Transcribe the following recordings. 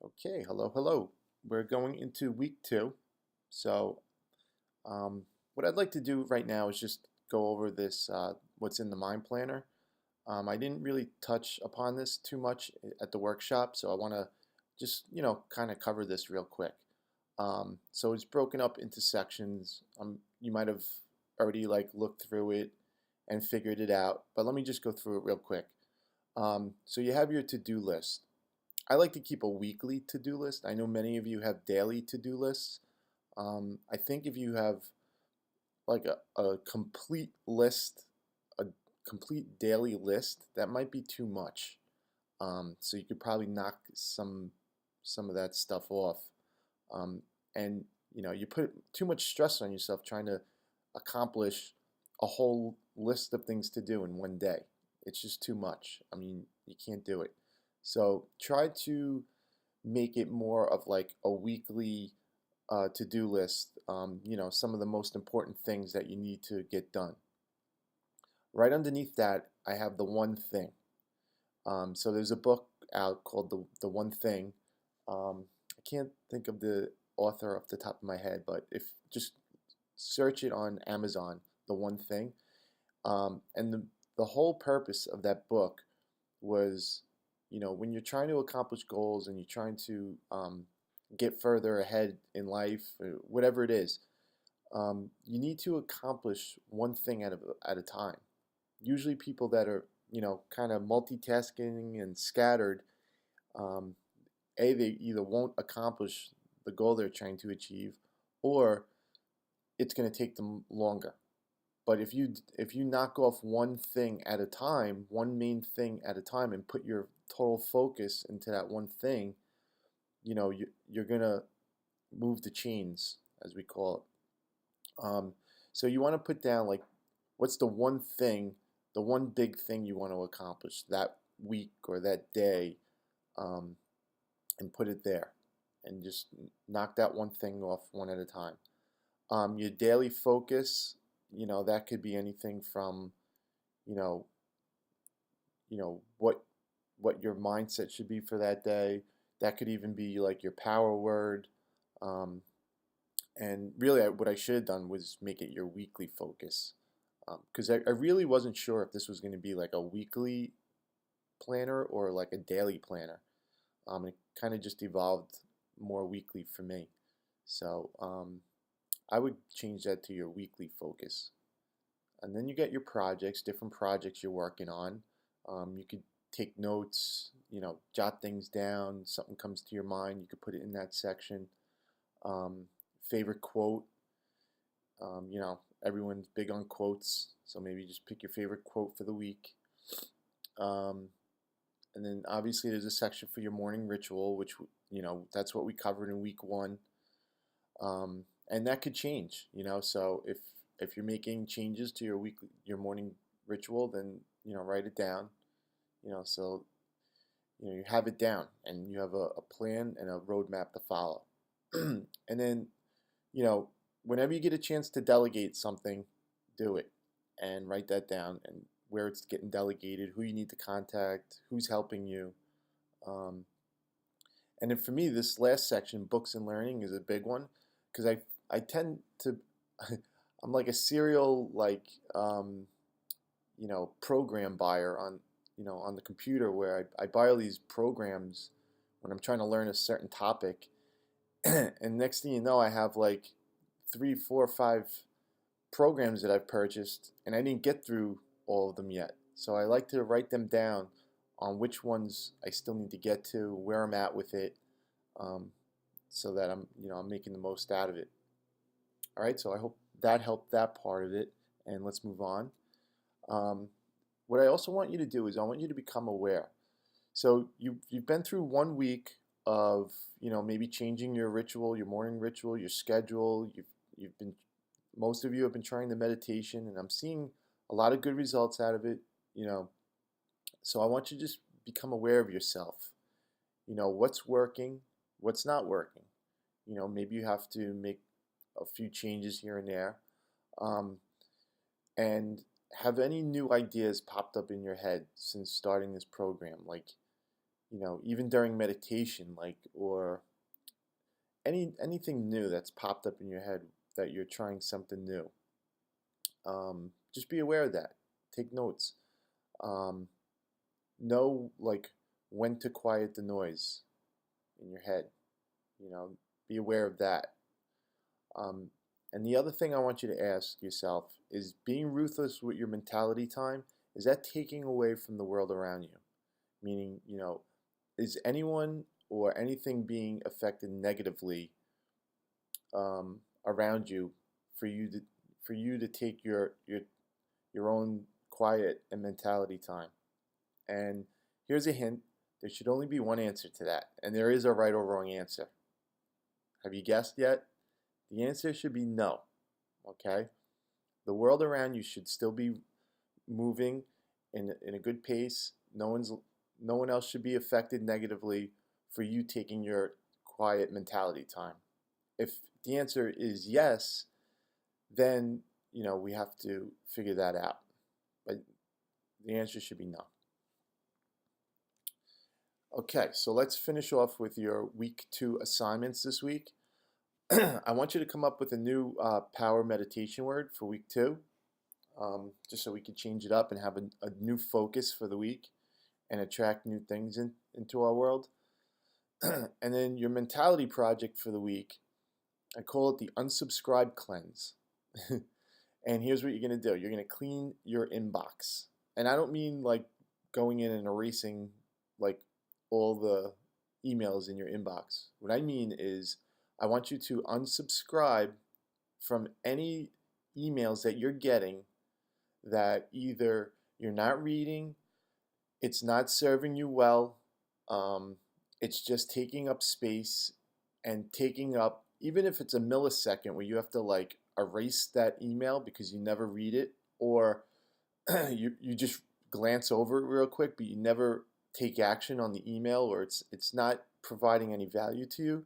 Okay, hello, hello. We're going into week two. So, what I'd like to do right now is just go over this, what's in the Mind Planner. I didn't really touch upon this too much at the workshop, so I want to just, kind of cover this real quick. So it's broken up into sections. You might have already like looked through it and figured it out, but let me just go through it real quick. So you have your to-do list. I like to keep a weekly to-do list. I know many of you have daily to-do lists. I think if you have like a complete list, a complete daily list, that might be too much. So you could probably knock some of that stuff off. Um, and you put too much stress on yourself trying to accomplish a whole list of things to do in one day. It's just too much. I mean, you can't do it. So try to make it more of like a weekly to-do list. Some of the most important things that you need to get done. Right underneath that, I have the one thing. So there's a book out called the One Thing. I can't think of the author off the top of my head, but if just search it on Amazon, The One Thing. And the whole purpose of that book was, when you're trying to accomplish goals and you're trying to get further ahead in life, whatever it is, you need to accomplish one thing at a time. Usually, people that are, kind of multitasking and scattered, um, they either won't accomplish the goal they're trying to achieve, or it's going to take them longer. But if you knock off one thing at a time, one main thing at a time, and put your total focus into that one thing, you're gonna move the chains, as we call it. So you want to put down like, what's the one thing, the one big thing you want to accomplish that week or that day, um, and put it there, and just knock that one thing off one at a time. Your daily focus, that could be anything from, you know, what your mindset should be for that day. That could even be like your power word. Um, and really, what I should have done was make it your weekly focus, because I really wasn't sure if this was going to be like a weekly planner or like a daily planner. It kind of just evolved more weekly for me. So I would change that to your weekly focus. And then you get your projects, different projects you're working on. You could take notes, jot things down. Something comes to your mind, you could put it in that section. Um, Favorite quote, everyone's big on quotes, so maybe just pick your favorite quote for the week. Um, and then obviously there's a section for your morning ritual, which, that's what we covered in week one. And that could change, so if you're making changes to your morning ritual, then, write it down, so, you have it down and you have a plan and a roadmap to follow. And then, you know, whenever you get a chance to delegate something, do it and write that down and where it's getting delegated, who you need to contact, who's helping you. Um, and then for me, this last section, books and learning, is a big one because I tend to I'm like a serial program buyer on the computer where I buy all these programs when I'm trying to learn a certain topic, and next thing you know, I have like three, four, five programs that I've purchased, and I didn't get through all of them yet. So I like to write them down on which ones I still need to get to, where I'm at with it, um, so that I'm making the most out of it. All right, so I hope that helped that part of it, and let's move on. Um, what I also want you to do is I want you to become aware. So you've been through 1 week of maybe changing your ritual, your morning ritual, your schedule. You've been Most of you have been trying the meditation, and I'm seeing a lot of good results out of it. You know, so I want you to just become aware of yourself. What's working, what's not working. Maybe you have to make a few changes here and there. Um, and have any new ideas popped up in your head since starting this program? Like, even during meditation, like, or anything new that's popped up in your head that you're trying something new. Just be aware of that. Take notes. Um, know like when to quiet the noise in your head. You know, be aware of that. Um, and the other thing I want you to ask yourself is, being ruthless with your mentality time, is that taking away from the world around you? Meaning, is anyone or anything being affected negatively around you for you to take your own quiet and mentality time? And here's a hint: there should only be one answer to that, and there is a right or wrong answer. Have you guessed yet? The answer should be no. Okay? The world around you should still be moving in a good pace. No one else should be affected negatively for you taking your quiet mentality time. If the answer is yes, then we have to figure that out. But the answer should be no. Okay, so let's finish off with your week 2 assignments this week. I want you to come up with a new power meditation word for week 2, just so we can change it up and have a new focus for the week and attract new things into our world. And then your mentality project for the week, I call it the unsubscribe cleanse. And here's what you're going to do. You're going to clean your inbox. And I don't mean like going in and erasing like all the emails in your inbox. What I mean is, I want you to unsubscribe from any emails that you're getting that either you're not reading, it's not serving you well, it's just taking up space and taking up, even if it's a millisecond where you have to like erase that email because you never read it, or you just glance over it real quick, but you never take action on the email, or it's not providing any value to you.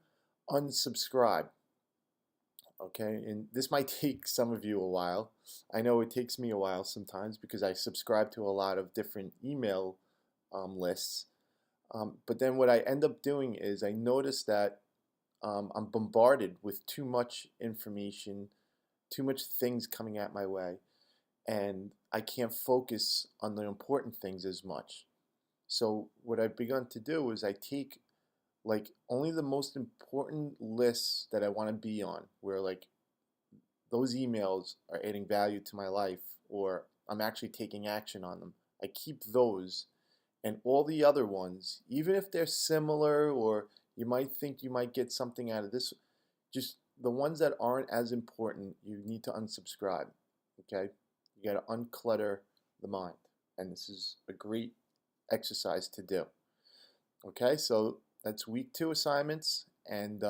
Unsubscribe. Okay, and this might take some of you a while. I know it takes me a while sometimes because I subscribe to a lot of different email lists. But then what I end up doing is I notice that I'm bombarded with too much information, too much things coming at my way, and I can't focus on the important things as much. So what I've begun to do is I take like only the most important lists that I want to be on, where like those emails are adding value to my life or I'm actually taking action on them. I keep those, and all the other ones, even if they're similar or you might think you might get something out of this, just the ones that aren't as important, you need to unsubscribe. Okay? You got to unclutter the mind. And this is a great exercise to do. Okay, so that's week 2 assignments, and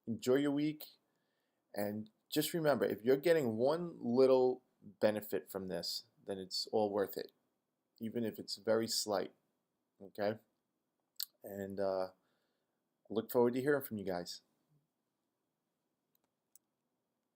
enjoy your week. And just remember, if you're getting one little benefit from this, then it's all worth it, even if it's very slight. Okay, and look forward to hearing from you guys.